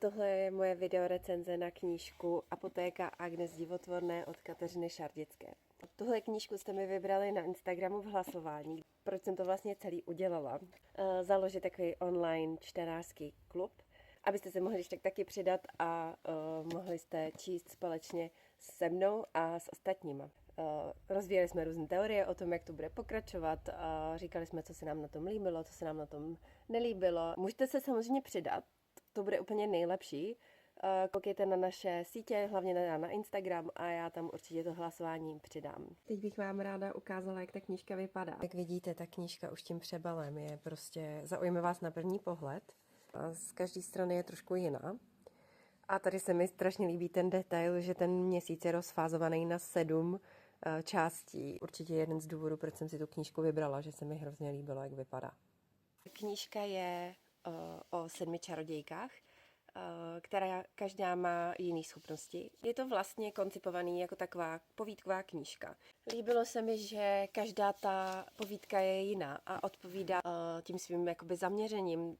Tohle je moje videorecenze na knížku Apotéka Agnes Divotvorné od Kateřiny Šardické. Tuhle knížku jste mi vybrali na Instagramu v hlasování. Proč jsem to vlastně celý udělala? Založit takový online čtenářský klub, abyste se mohli tak taky přidat a mohli jste číst společně se mnou a s ostatníma. Rozvíjeli jsme různé teorie o tom, jak to bude pokračovat. Říkali jsme, co se nám na tom líbilo, co se nám na tom nelíbilo. Můžete se samozřejmě přidat, to bude úplně nejlepší. Koukejte na naše sítě, hlavně na Instagram a já tam určitě to hlasování přidám. Teď bych vám ráda ukázala, jak ta knížka vypadá. Jak vidíte, ta knížka už tím přebalem je prostě zaujme vás na první pohled. A z každé strany je trošku jiná. A tady se mi strašně líbí ten detail, že ten měsíc je rozfázovaný na 7 částí. Určitě jeden z důvodů, proč jsem si tu knížku vybrala, že se mi hrozně líbilo, jak vypadá. Knížka je o 7 čarodějkách, která každá má jiné schopnosti. Je to vlastně koncipovaný jako taková povídková knížka. Líbilo se mi, že každá ta povídka je jiná a odpovídá tím svým jakoby zaměřením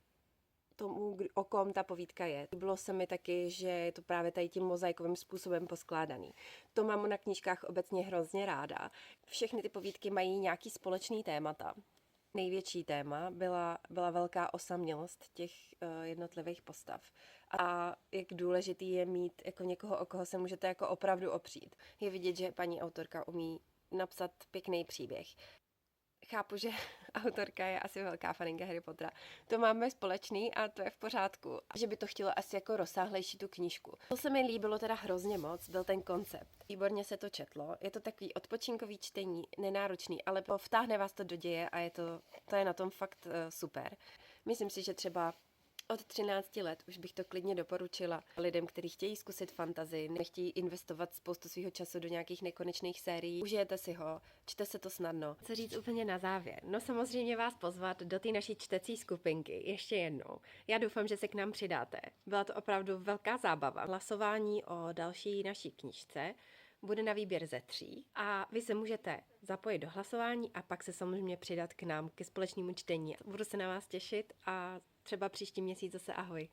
tomu, o kom ta povídka je. Líbilo se mi taky, že je to právě tady tím mozaikovým způsobem poskládaný. To mám na knížkách obecně hrozně ráda. Všechny ty povídky mají nějaký společný témata. Největší téma byla velká osamělost těch jednotlivých postav. A jak důležitý je mít jako někoho, o koho se můžete jako opravdu opřít. Je vidět, že paní autorka umí napsat pěkný příběh. Chápu, že autorka je asi velká faninka Harry Pottera. To máme společný a to je v pořádku. Že by to chtělo asi jako rozsáhlejší tu knížku. To se mi líbilo teda hrozně moc, byl ten koncept. Výborně se to četlo. Je to takový odpočinkový čtení, nenáročný, ale vtáhne vás to do děje a to je na tom fakt super. Myslím si, že třeba od 13 let už bych to klidně doporučila lidem, kteří chtějí zkusit fantazii, nechtějí investovat spoustu svého času do nějakých nekonečných sérií. Užijete si ho, čte se to snadno. Co říct úplně na závěr? No samozřejmě vás pozvat do té naší čtecí skupinky ještě jednou. Já doufám, že se k nám přidáte. Byla to opravdu velká zábava. Hlasování o další naší knížce bude na výběr ze 3 a vy se můžete zapojit do hlasování a pak se samozřejmě přidat k nám ke společnému čtení. Budu se na vás těšit a třeba příští měsíc zase ahoj.